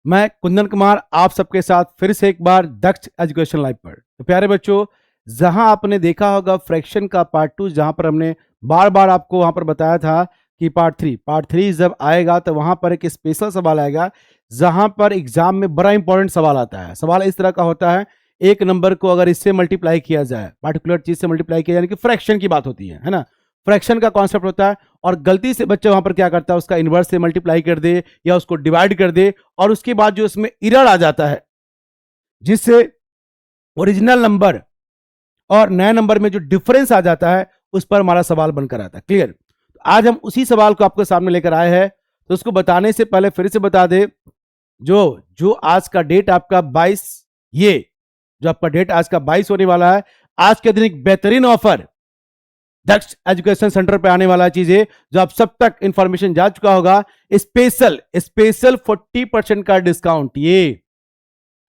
मैं कुंदन कुमार आप सबके साथ फिर से एक बार दक्ष एजुकेशन लाइव पर। तो प्यारे बच्चों, जहां आपने देखा होगा फ्रैक्शन का पार्ट 2, जहां पर हमने बार बार आपको वहां पर बताया था कि पार्ट थ्री जब आएगा तो वहां पर एक स्पेशल सवाल आएगा, जहां पर एग्जाम में बड़ा इंपॉर्टेंट सवाल आता है। सवाल इस तरह का होता है, एक नंबर को अगर इससे मल्टीप्लाई किया जाए, पार्टिकुलर चीज से मल्टीप्लाई किया जाए, यानी कि फ्रैक्शन की बात होती है ना। फ्रैक्शन का कॉन्सेप्ट होता है और गलती से बच्चा वहां पर क्या करता है, उसका इनवर्स से मल्टीप्लाई कर दे या उसको डिवाइड कर दे, और उसके बाद जो इसमें एरर आ जाता है, जिससे ओरिजिनल नंबर और नए नंबर में जो डिफरेंस आ जाता है, उस पर हमारा सवाल बनकर आता है। क्लियर? तो आज हम उसी सवाल को आपके सामने लेकर आए हैं। तो उसको बताने से पहले फिर से बता दे, जो जो आज का डेट आपका 22, ये जो आपका डेट आज का 22 होने वाला है, आज के दिन एक बेहतरीन ऑफर दक्ष एजुकेशन सेंटर पे आने वाला चीज है, जो आप सब तक इंफॉर्मेशन जा चुका होगा। स्पेशल स्पेशल 40% का डिस्काउंट, ये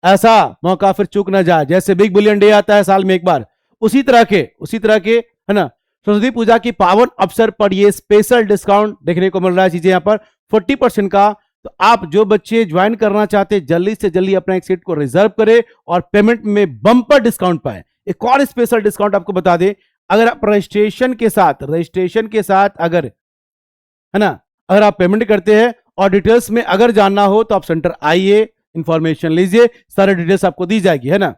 ऐसा मौका फिर चूक ना जाए। जैसे बिग बिलियन डे आता है साल में एक बार, उसी तरह के है ना, सरस्वती पूजा की पावन अवसर पर ये स्पेशल डिस्काउंट देखने को मिल रहा है, चीजें यहाँ पर 40% का। तो आप जो बच्चे ज्वाइन करना चाहते हैं, जल्दी से जल्दी अपना एक सीट को रिजर्व करें और पेमेंट में बम्पर डिस्काउंट पाए। एक और स्पेशल डिस्काउंट आपको बता दें, अगर आप रजिस्ट्रेशन के साथ अगर, है ना, अगर आप पेमेंट करते हैं और डिटेल्स में अगर जानना हो तो आप सेंटर आइए, इंफॉर्मेशन लीजिए, सारे डिटेल्स आपको दी जाएगी, है ना।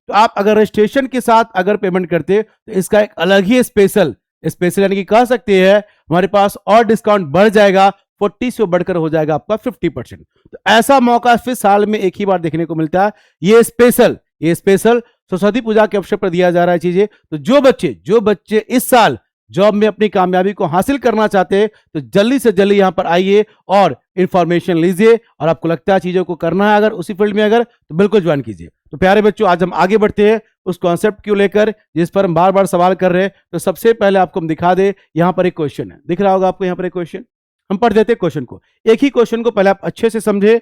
तो आप अगर रजिस्ट्रेशन के साथ अगर पेमेंट करते तो इसका एक अलग ही स्पेशल स्पेशल यानी कि कह सकते हैं हमारे पास और डिस्काउंट बढ़ जाएगा, 40 से बढ़कर हो जाएगा आपका 50%। तो ऐसा मौका फिर साल में एक ही बार देखने को मिलता है। ये स्पेशल सरस्वती पूजा के अवसर पर दिया जा रहा है चीजें। तो जो बच्चे इस साल जॉब में अपनी कामयाबी को हासिल करना चाहते हैं, तो जल्दी से जल्दी यहां पर आइए और इंफॉर्मेशन लीजिए, और आपको लगता है चीजों को करना है अगर उसी फील्ड में अगर, तो बिल्कुल ज्वाइन कीजिए। तो प्यारे बच्चों, आज हम आगे बढ़ते हैं उस कॉन्सेप्ट को लेकर जिस पर हम बार बार सवाल कर रहे हैं। तो सबसे पहले आपको हम दिखा दे, यहां पर एक क्वेश्चन है, दिख रहा होगा आपको यहां पर एक क्वेश्चन। हम पढ़ देते क्वेश्चन को, एक ही क्वेश्चन को पहले आप अच्छे से समझे,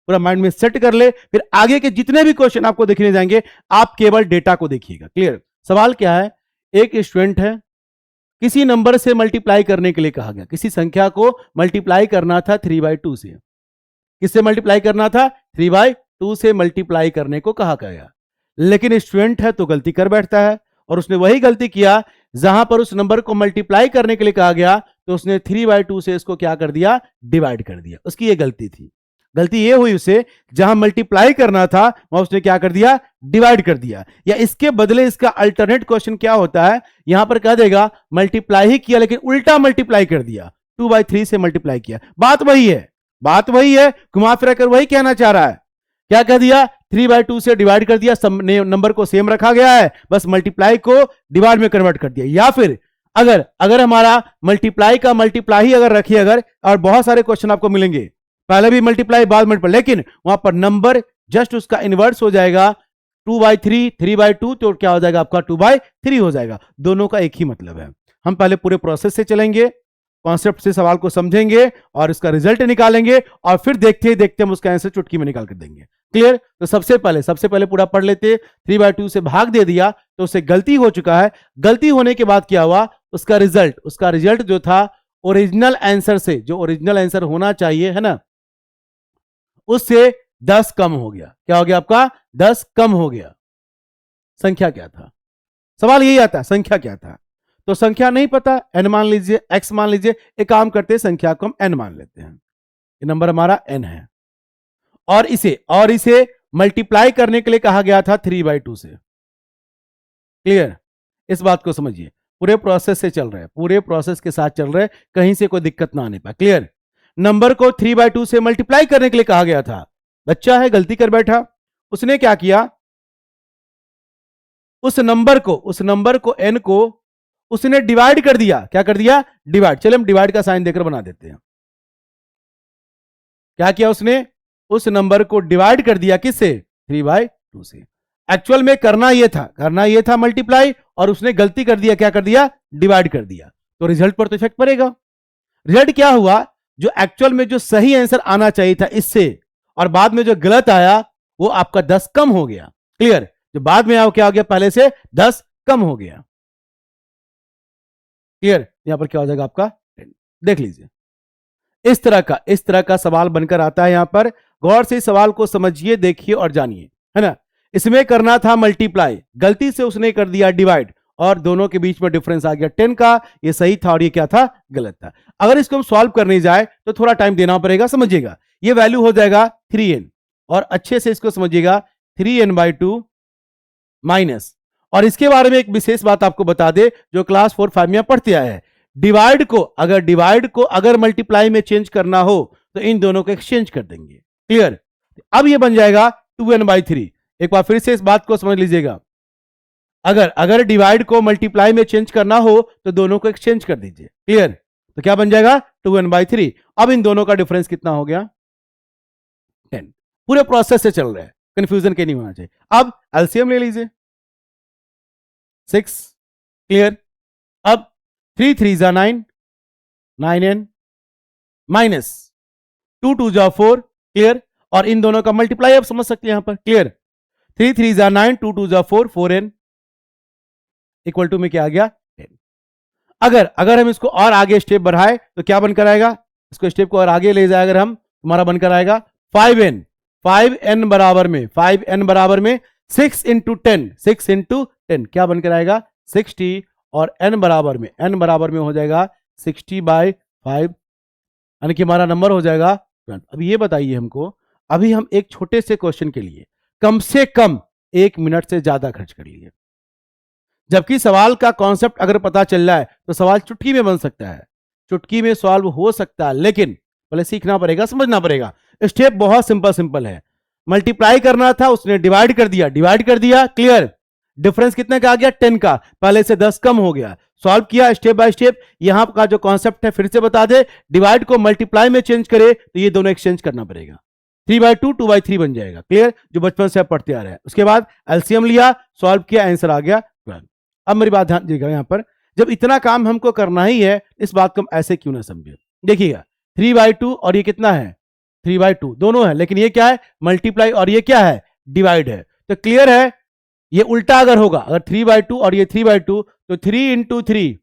पूरा माइंड में सेट कर ले, फिर आगे के जितने भी क्वेश्चन आपको देखने जाएंगे आप केवल डेटा को देखिएगा। क्लियर? सवाल क्या है, एक स्टूडेंट है, किसी नंबर से मल्टीप्लाई करने के लिए कहा गया, किसी संख्या को मल्टीप्लाई करना था 3/2 से। किससे मल्टीप्लाई करना था? 3/2 से मल्टीप्लाई करने को कहा गया। लेकिन स्टूडेंट है तो गलती कर बैठता है, और उसने वही गलती किया, जहां पर उस नंबर को मल्टीप्लाई करने के लिए कहा गया तो उसने 3/2 से इसको क्या कर दिया? डिवाइड कर दिया। उसकी ये गलती थी। गलती ये हुई उसे, जहां मल्टीप्लाई करना था वहां उसने क्या कर दिया? डिवाइड कर दिया। या इसके बदले इसका अल्टरनेट क्वेश्चन क्या होता है, यहां पर कह देगा मल्टीप्लाई ही किया लेकिन उल्टा मल्टीप्लाई कर दिया, 2/3 से मल्टीप्लाई किया। बात वही है, घुमा फिरा कर वही कहना चाह रहा है। क्या कह दिया? 3/2 से डिवाइड कर दिया, नंबर को सेम रखा गया है, बस मल्टीप्लाई को डिवाइड में कन्वर्ट कर दिया। या फिर अगर अगर हमारा मल्टीप्लाई का मल्टीप्लाई ही अगर रखिए, अगर, और बहुत सारे क्वेश्चन आपको मिलेंगे, पहले भी मल्टीप्लाई बाद मल्टीप्लाई, लेकिन वहां पर नंबर जस्ट उसका इनवर्स हो जाएगा, 2/3, 3/2, तो क्या हो जाएगा आपका? 2/3 हो जाएगा। दोनों का एक ही मतलब है। हम पहले पूरे प्रोसेस से चलेंगे, कॉन्सेप्ट से सवाल को समझेंगे और इसका रिजल्ट निकालेंगे, और फिर देखते ही देखते हम उसका आंसर चुटकी में निकाल कर देंगे। क्लियर? तो सबसे पहले पूरा पढ़ लेते। 3/2 से भाग दे दिया तो उससे गलती हो चुका है। गलती होने के बाद क्या हुआ? उसका रिजल्ट जो था, ओरिजिनल आंसर से, जो ओरिजिनल आंसर होना चाहिए, है ना, उससे 10 कम हो गया। क्या हो गया आपका? 10 कम हो गया। संख्या क्या था? सवाल यही आता है, संख्या क्या था? तो संख्या नहीं पता, n मान लीजिए, x मान लीजिए। एक काम करते हैं, संख्या को हम n मान लेते हैं, ये नंबर हमारा n है, और इसे मल्टीप्लाई करने के लिए कहा गया था 3/2 से। क्लियर? इस बात को समझिए, पूरे प्रोसेस से चल रहे हैं, पूरे प्रोसेस के साथ चल रहे हैं, कहीं से कोई दिक्कत ना आने पाए। क्लियर? नंबर को 3/2 से मल्टीप्लाई करने के लिए कहा गया था। बच्चा है, गलती कर बैठा। उसने क्या किया? उस नंबर को n को उसने डिवाइड कर दिया। क्या कर दिया? डिवाइड। चलिए हम डिवाइड का साइन देकर बना देते हैं। क्या किया उसने? उस नंबर को डिवाइड कर दिया, किससे? 3/2 से। एक्चुअल में करना यह था मल्टीप्लाई, और उसने गलती कर दिया, क्या कर दिया? डिवाइड कर दिया। तो रिजल्ट पर तो इफेक्ट पड़ेगा। रिजल्ट क्या हुआ? जो एक्चुअल में जो सही आंसर आना चाहिए था इससे, और बाद में जो गलत आया, वो आपका 10 कम हो गया। क्लियर? जो बाद में आया क्या हो गया? पहले से 10 कम हो गया। क्लियर? यहां पर क्या हो जाएगा आपका? 10। देख लीजिए, इस तरह का सवाल बनकर आता है। यहां पर गौर से इस सवाल को समझिए, देखिए और जानिए, है ना। इसमें करना था मल्टीप्लाई, गलती से उसने कर दिया डिवाइड और दोनों के बीच में डिफरेंस आ गया 10 का। ये सही था और ये क्या था, गलत था। अगर इसको हम सॉल्व करने जाए तो थोड़ा टाइम देना पड़ेगा, समझिएगा। ये वैल्यू हो जाएगा 3n और अच्छे से इसको समझिएगा 3n/2 माइनस। और इसके बारे में एक विशेष बात आपको बता दे जो क्लास 4-5 में पढ़ते आए हैं, डिवाइड को अगर मल्टीप्लाई में चेंज करना हो तो इन दोनों को एक्सचेंज कर देंगे। क्लियर। अब ये बन जाएगा 2n/3। एक बार फिर से इस बात को समझ लीजिएगा, अगर डिवाइड को मल्टीप्लाई में चेंज करना हो तो दोनों को एक्सचेंज कर दीजिए। क्लियर। तो क्या बन जाएगा 2n/3। अब इन दोनों का डिफरेंस कितना हो गया, 10। पूरे प्रोसेस से चल रहा है, कंफ्यूजन के नहीं होना चाहिए। अब एलसीएम ले लीजिए 6। क्लियर। अब 3 3 जा 9, 9n माइनस 2 2 जा 4। क्लियर। और इन दोनों का मल्टीप्लाई आप समझ सकते हैं यहां पर। क्लियर। 3 3 जा 9, 2 2 जा 4, 4n इक्वल टू में क्या आ गया 10। अगर हम इसको और आगे स्टेप बढ़ाए तो क्या बनकर आएगा, इसको स्टेप को और आगे ले जाए अगर हम, हमारा बनकर आएगा 5n। 5n बराबर में 6 इंटू 10 क्या बनकर आएगा 60। और n बराबर में हो जाएगा 60/5, यानी कि हमारा नंबर हो जाएगा 12। अब ये बताइए हमको, अभी हम एक छोटे से क्वेश्चन के लिए कम से कम 1 मिनट से ज्यादा खर्च कर लिए, जबकि सवाल का कॉन्सेप्ट अगर पता चल रहा है तो सवाल चुटकी में बन सकता है, चुटकी में सॉल्व हो सकता है, लेकिन पहले सीखना पड़ेगा, समझना पड़ेगा। स्टेप बहुत सिंपल है। मल्टीप्लाई करना था, उसने डिवाइड कर दिया। क्लियर। डिफरेंस कितने का आ गया 10 का, पहले से 10 कम हो गया। सॉल्व किया स्टेप बाय स्टेप। यहां का जो कॉन्सेप्ट है फिर से बता दे, डिवाइड को मल्टीप्लाई में चेंज करे तो ये दोनों एक्सचेंज करना पड़ेगा। 3/2 2/3 बन जाएगा। क्लियर, जो बचपन से आप पढ़ते आ रहे हैं। उसके बाद एलसीएम लिया, सॉल्व किया, आंसर आ गया 12। अब मेरी बात ध्यान दीजिएगा, यहां पर जब इतना काम हमको करना ही है, इस बात को हम ऐसे क्यों ना समझे। देखिएगा 3/2 और ये कितना है 3/2, दोनों है, लेकिन ये क्या है मल्टीप्लाई और ये क्या है डिवाइड है। तो क्लियर है, ये उल्टा अगर होगा, अगर 3/2 और ये 3/2 तो 3 इंटू 3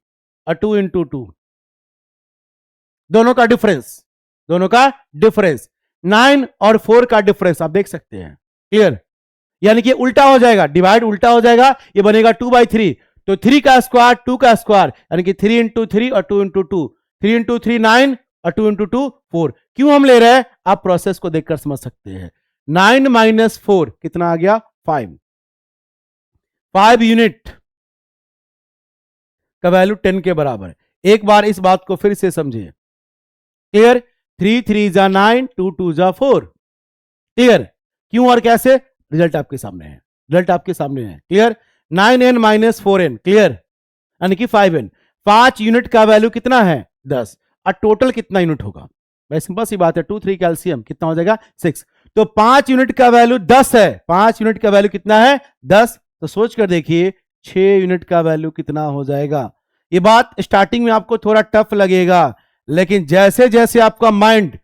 और 2 इंटू 2, दोनों का डिफरेंस 9 और 4 का डिफरेंस आप देख सकते हैं। क्लियर। यानी कि उल्टा हो जाएगा, डिवाइड उल्टा हो जाएगा, ये बनेगा 2/3। तो 3 का स्क्वायर 2 का स्क्वायर, यानी कि 3 इंटू 3 और 2 इंटू 2, 3 इंटू 3 9 और 2 इंटू 2 4। क्यों हम ले रहे हैं, आप प्रोसेस को देखकर समझ सकते हैं। 9 माइनस 4 कितना आ गया 5 यूनिट का वैल्यू 10 के बराबर है। एक बार इस बात को फिर से समझिए। क्लियर। 3 3 जा 9, 2 2 जा 4। क्लियर। क्यों और कैसे, रिजल्ट आपके सामने है, clear. 9n minus 4n। Clear. यानी कि 5n। 5 यूनिट का वैल्यू कितना है 10, और टोटल कितना यूनिट होगा, भाई सिंपल सी बात है, 2 3 कैल्शियम कितना हो जाएगा 6। तो 5 यूनिट का वैल्यू 10 है, 5 यूनिट का वैल्यू कितना है 10। तो सोच कर देखिए 6 यूनिट का वैल्यू कितना हो जाएगा। ये बात स्टार्टिंग में आपको थोड़ा टफ लगेगा, लेकिन जैसे जैसे आपका माइंड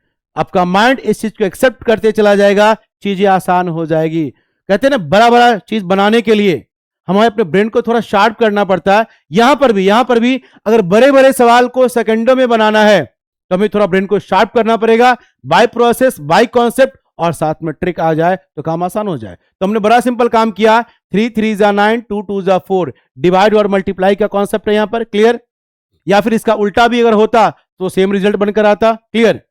इस चीज को एक्सेप्ट करते चला जाएगा, चीजें आसान हो जाएगी। कहते हैं ना, बड़ा चीज बनाने के लिए हमें अपने ब्रेन को थोड़ा शार्प करना पड़ता है। यहां पर भी अगर बड़े सवाल को सेकंडों में बनाना है तो हमें थोड़ा ब्रेन को शार्प करना पड़ेगा, बाय प्रोसेस, बाय कॉन्सेप्ट, और साथ में ट्रिक आ जाए तो काम आसान हो जाए। तो हमने बड़ा सिंपल काम किया, 3 3 जा 9, 2 2 जा 4, डिवाइड और मल्टीप्लाई का कॉन्सेप्ट है यहां पर। क्लियर। या फिर इसका उल्टा भी अगर होता तो सेम रिजल्ट बनकर आता। क्लियर।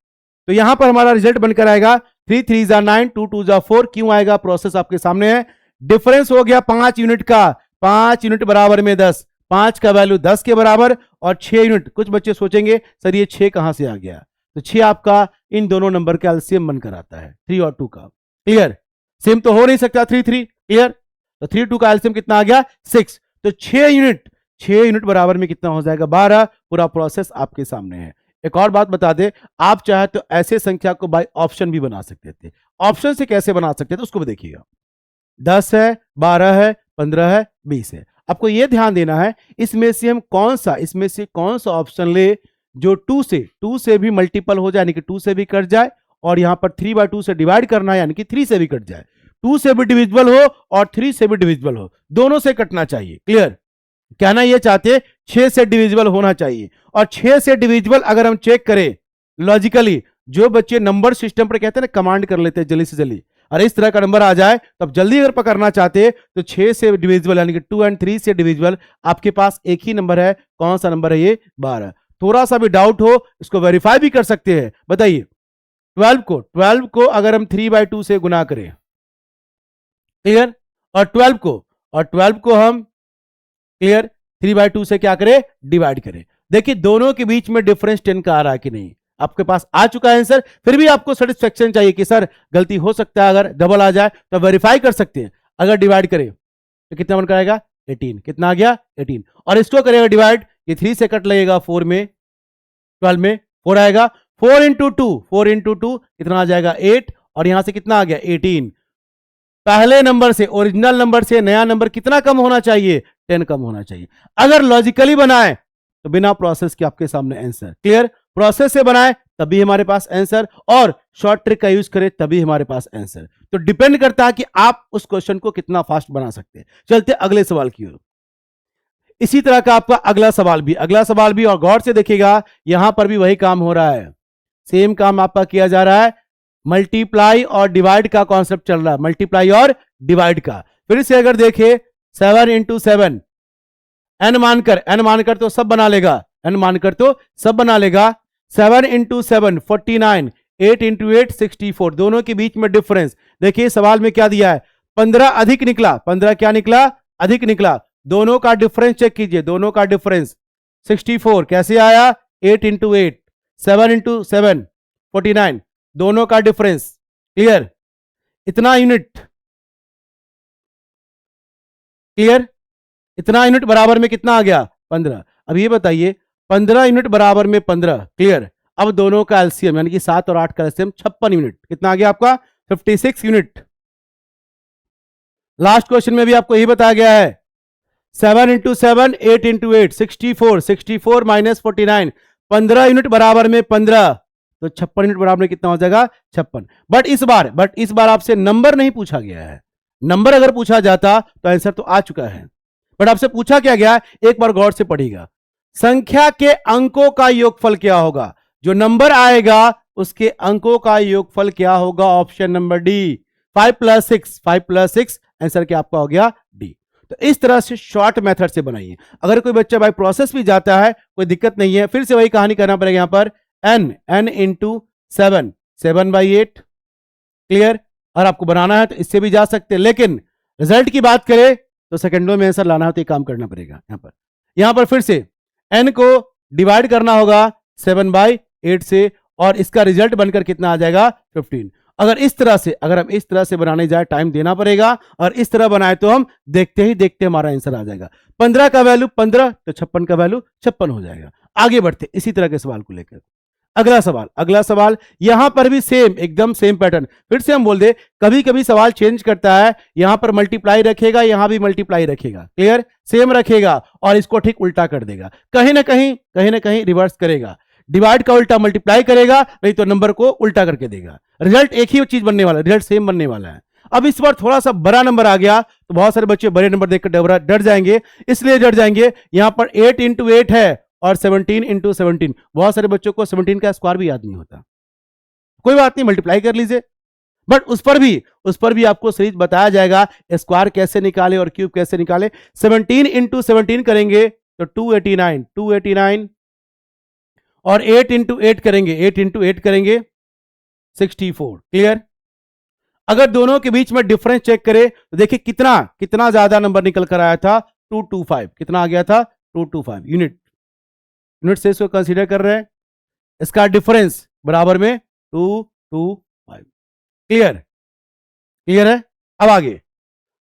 तो यहां पर हमारा रिजल्ट बनकर आएगा 3 3 जा 9, 2 2 जा 4। क्यों आएगा, प्रोसेस आपके सामने है। डिफरेंस हो गया 5 यूनिट का, 5 यूनिट बराबर में 10, 5 का वैल्यू 10 के बराबर, और 6 यूनिट। कुछ बच्चे सोचेंगे सर ये 6 कहां से आ गया, तो 6 आपका इन दोनों नंबर का एलसीएम बनकर आता है 3 और 2 का। क्लियर। सेम तो हो नहीं सकता 3 3। क्लियर। तो 3 2 का एलसीएम कितना आ गया 6। तो 6 यूनिट बराबर में कितना हो जाएगा 12। पूरा प्रोसेस आपके सामने है। एक और बात बता दे, आप चाहे तो ऐसे संख्या को बाय ऑप्शन भी बना सकते थे। ऑप्शन से कैसे बना सकते थे उसको भी देखिएगा। 10 है, 12 है, 15 है, 20 है। आपको यह ध्यान देना है इसमें से कौन सा ऑप्शन ले जो 2 से भी मल्टीपल हो जाए, यानी कि 2 से भी कट जाए, और यहां पर 3/2 से डिवाइड करना है, यानी कि 3 से भी कट जाए। 2 से भी डिविजिबल हो और 3 से भी डिविजिबल हो, दोनों से कटना चाहिए। क्लियर। कहना यह चाहते 6 से डिविजिबल होना चाहिए, और 6 से डिविजिबल अगर हम चेक करें लॉजिकली जो बच्चे नंबर सिस्टम पर कहते हैं ना कमांड कर लेते हैं जल्दी से जल्दी, और इस तरह का नंबर आ जाए तो आप जल्दी अगर पकड़ना चाहते तो 6 से डिविजिबल यानी कि 2 और 3 से डिविजिबल आपके पास एक ही नंबर है। कौन सा नंबर है ये? 12। थोड़ा सा भी डाउट हो इसको वेरीफाई भी कर सकते हैं। बताइए 12 को अगर हम 3/2 से गुना करें, क्लियर, और 12 को हम क्लियर 3/2 से क्या करें? डिवाइड करें। देखिए दोनों के बीच में डिफरेंस 10 का आ रहा है कि नहीं, आपके पास आ चुका है आंसर, फिर भी आपको सेटिस्फेक्शन चाहिए कि सर गलती हो सकता है, अगर डबल आ जाए तो वेरीफाई कर सकते हैं। अगर डिवाइड करें तो कितना बनकर आएगा? 18। कितना आ गया? 18। और इसको करेगा डिवाइड, ये 3 से कट लगेगा 4 में, 12 में 4 आएगा। 4 इंटू 2 कितना आ जाएगा? 8। और यहां से कितना आ गया? 18। पहले नंबर से, ओरिजिनल नंबर से नया नंबर कितना कम होना चाहिए? 10 कम होना चाहिए। अगर लॉजिकली बनाए तो बिना प्रोसेस के आपके सामने आंसर। क्लियर? प्रोसेस से बनाए तभी हमारे पास आंसर, और शॉर्ट ट्रिक का यूज करें तभी हमारे पास आंसर। तो डिपेंड करता है कि आप उस क्वेश्चन को कितना फास्ट बना सकते हैं। चलते अगले सवाल की ओर। इसी तरह का आपका अगला सवाल भी और गौर से देखिएगा, यहां पर भी वही काम हो रहा है, सेम काम आपका किया जा रहा है। मल्टीप्लाई और डिवाइड का कॉन्सेप्ट चल रहा है, मल्टीप्लाई और डिवाइड का। फिर से अगर देखें 7 इंटू 7, एन मानकर तो सब बना लेगा, एन मानकर तो सब बना लेगा। 7 इंटू 7 49, 8 इंटू 8 64। दोनों के बीच में डिफरेंस देखिए सवाल में क्या दिया है? 15 अधिक निकला। 15 क्या निकला? अधिक निकला। दोनों का डिफरेंस चेक कीजिए, दोनों का डिफरेंस 64 कैसे आया? 8 इंटू 8, 7 इंटू 7 49, दोनों का डिफरेंस। क्लियर? इतना यूनिट, क्लियर, इतना यूनिट बराबर में कितना आ गया? 15। अब ये बताइए 15 यूनिट बराबर में 15। क्लियर? अब दोनों का एलसीएम यानी कि 7 और 8 का एलसीएम 56 यूनिट। कितना आ गया आपका? 56 यूनिट। लास्ट क्वेश्चन में भी आपको यही बताया गया है। 7 इंटू 7, 8 इंटू 8 64, 64 माइनस 49, 15 यूनिट बराबर में 15, तो 56 यूनिट बराबर में कितना हो जाएगा? 56। बट इस बार आपसे नंबर नहीं पूछा गया है। नंबर अगर पूछा जाता तो आंसर तो आ चुका है, बट आपसे पूछा क्या गया? एक बार गौर से पढ़िएगा, संख्या के अंकों का योगफल क्या होगा? जो नंबर आएगा उसके अंकों का योगफल क्या होगा? Option number D, 5 plus 6। 5 plus 6 answer क्या आपका हो गया? डी। तो इस तरह से शॉर्ट मेथड से बनाइए। अगर कोई बच्चा बाय प्रोसेस भी जाता है कोई दिक्कत नहीं है, फिर से वही कहानी करना पड़ेगा। यहां पर n इंटू 7, 7/8। क्लियर? और आपको बनाना है तो इससे भी जा सकते हैं, लेकिन रिजल्ट की बात करें तो सेकंडों में आंसर लाना है तो ये काम करना पड़ेगा। यहां पर फिर से n को डिवाइड करना होगा 7/8 से, और इसका रिजल्ट बनकर कितना आ जाएगा? 15। अगर हम इस तरह से बनाने जाए टाइम देना पड़ेगा, और इस तरह बनाए तो हम देखते ही देखते हमारा आंसर आ जाएगा। 15 का वैल्यू 15 तो 56 का वैल्यू 56 हो जाएगा। आगे बढ़ते इसी तरह के सवाल को लेकर। अगला सवाल यहां पर भी सेम, एकदम सेम पैटर्न। फिर से हम बोल दे कभी कभी सवाल चेंज करता है, यहां पर मल्टीप्लाई रखेगा, यहां भी मल्टीप्लाई रखेगा। क्लियर? सेम रखेगा और इसको ठीक उल्टा कर देगा, कहीं ना कहीं रिवर्स करेगा। डिवाइड का उल्टा मल्टीप्लाई करेगा, नहीं तो नंबर को उल्टा करके देगा। रिजल्ट एक ही चीज बनने वाला है, रिजल्ट सेम बनने वाला है। अब इस बार थोड़ा सा बड़ा नंबर आ गया तो बहुत सारे बच्चे बड़े नंबर देखकर डर जाएंगे। इसलिए डर जाएंगे, यहां पर 8 इंटू 8 है और 17 इंटू 17। बहुत सारे बच्चों को 17 का स्क्वायर भी याद नहीं होता। कोई बात नहीं, मल्टीप्लाई कर लीजिए, बट उस पर भी आपको सीरीज बताया जाएगा स्क्वायर कैसे निकाले और क्यूब कैसे निकाले। 17 इंटू 17 करेंगे तो 289, और 8 इंटू 8 करेंगे 64। क्लियर? अगर दोनों के बीच में डिफरेंस चेक करें तो देखिए कितना ज्यादा नंबर निकल कर आया था? 225। कितना आ गया था? 225 यूनिट से इसको कंसीडर कर रहे हैं। इसका डिफरेंस बराबर में 225। क्लियर है? अब आगे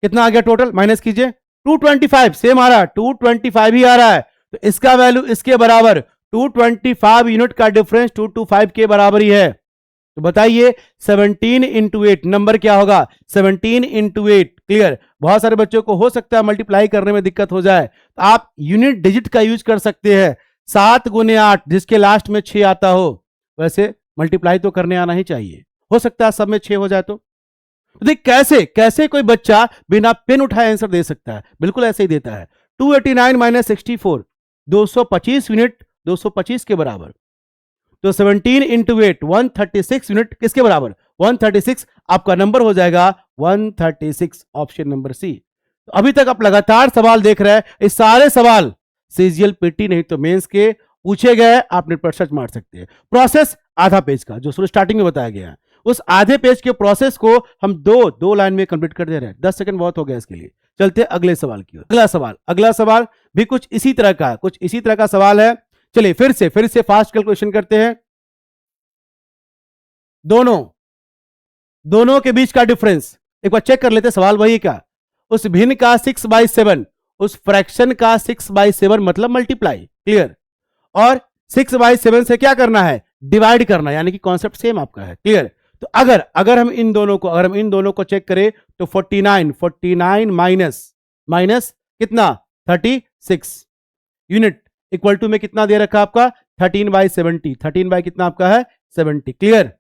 कितना आ गया टोटल? माइनस कीजिए, 225 सेम आ रहा है, 225 ही आ रहा है, तो इसका वैल्यू इसके बराबर 225 यूनिट का डिफरेंस 225 के बराबर ही है। तो बताइए 17 इंटू 8 नंबर क्या होगा? 17 इंटू 8। क्लियर? बहुत सारे बच्चों को हो सकता है मल्टीप्लाई करने में दिक्कत हो जाए, तो आप यूनिट डिजिट का यूज कर सकते हैं। 7 गुने 8 जिसके लास्ट में 6 आता हो, वैसे मल्टीप्लाई तो करने आना ही चाहिए। हो सकता है सब में 6 हो जाए तो देख कैसे कोई बच्चा बिना पेन उठाए आंसर दे सकता है? बिल्कुल ऐसे ही देता है। 289 माइनस 64, 225 यूनिट 225 के बराबर। तो 17 इंटू 8 136 यूनिट किसके बराबर? 136। आपका नंबर हो जाएगा 136, ऑप्शन नंबर सी। तो अभी तक आप लगातार सवाल देख रहे हैं। इस सारे सवाल सीजीएल पीटी नहीं तो मेंस के पूछे गए, आप नेट पर सर्च मार सकते हैं। प्रोसेस आधा पेज का जो स्टार्टिंग में बताया गया है, उस आधे पेज के प्रोसेस को हम दो लाइन में कंप्लीट कर दे रहे हैं। 10 सेकंड बहुत हो गया इसके लिए। चलते हैं अगले सवाल की ओर। अगला सवाल भी कुछ इसी तरह का सवाल है। चलिए फिर से फास्ट कैलकुलेशन करते हैं। दोनों के बीच का डिफरेंस एक बार चेक कर लेते हैं। सवाल वही का, उस भिन्न का 6/7, उस फ्रैक्शन का 6/7 मतलब मल्टीप्लाई, क्लियर। और 6/7 से क्या करना है? डिवाइड करना, यानी कि कॉन्सेप्ट सेम आपका है, क्लियर। तो अगर हम इन दोनों को चेक करें तो 49 माइनस कितना? 36 यूनिट इक्वल टू में कितना दे रखा आपका? 13/70। 13 बाई कितना आपका है? 70, क्लियर।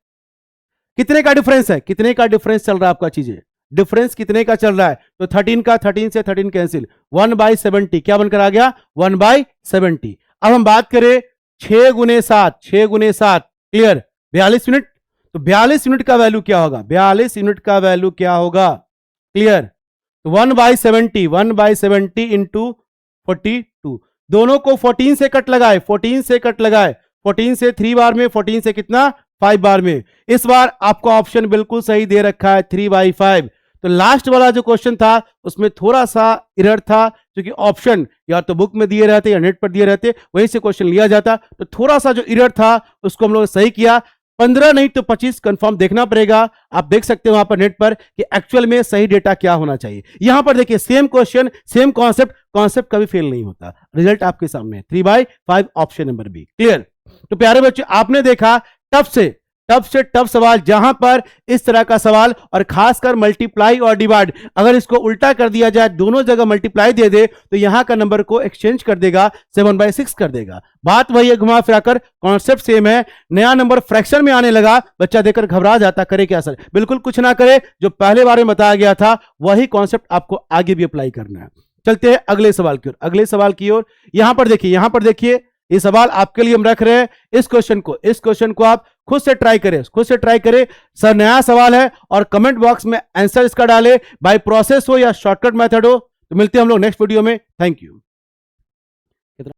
कितने का डिफरेंस है? कितने का डिफरेंस चल रहा है आपका? चीजें डिफरेंस कितने का चल रहा है? तो 13 से 13 कैंसिल, 1/70 क्या बनकर आ गया? 1/70। अब हम बात करें 6 गुने 7, क्लियर, 42 यूनिट। तो 42 यूनिट का वैल्यू क्या होगा? 42 यूनिट का वैल्यू क्या होगा? क्लियर। तो 1/70 इंटू 42, दोनों को 14 से कट लगाए, 14 से 3 बार में, 14 से कितना? 5 बार में। इस बार आपका ऑप्शन बिल्कुल सही दे रखा है 3/5। तो लास्ट वाला जो क्वेश्चन था उसमें थोड़ा सा एरर था, क्योंकि ऑप्शन या तो बुक में दिए रहते या नेट पर दिए रहते, वहीं से क्वेश्चन लिया जाता। तो थोड़ा सा जो एरर था उसको हम लोग सही किया। 15 नहीं तो 25 कंफर्म देखना पड़ेगा। आप देख सकते हो वहां पर नेट पर कि एक्चुअल में सही डेटा क्या होना चाहिए। यहां पर देखिए सेम क्वेश्चन सेम कॉन्सेप्ट कभी फेल नहीं होता। रिजल्ट आपके सामने 3/5, ऑप्शन नंबर बी, क्लियर। तो प्यारे बच्चे आपने देखा टफ से टफ सवाल, जहां पर इस तरह का सवाल, और खासकर मल्टीप्लाई और डिवाइड, अगर इसको उल्टा कर दिया जाए, दोनों जगह मल्टीप्लाई दे दे तो यहां का नंबर को एक्सचेंज कर देगा, 7/6 कर देगा। बात वही है, घुमा फिराकर कॉन्सेप्ट सेम है। नया नंबर फ्रैक्शन में आने लगा, बच्चा देखकर घबरा जाता, करे क्या सर? बिल्कुल कुछ ना करे, जो पहले बार में बताया गया था वही कॉन्सेप्ट आपको आगे भी अप्लाई करना है। चलते हैं अगले सवाल की ओर। यहां पर देखिए ये सवाल आपके लिए हम रख रहे हैं। इस क्वेश्चन को आप खुद से ट्राई करें। सर नया सवाल है और कमेंट बॉक्स में आंसर इसका डालें, बाय प्रोसेस हो या शॉर्टकट मेथड हो। तो मिलते हैं हम लोग नेक्स्ट वीडियो में। Thank you.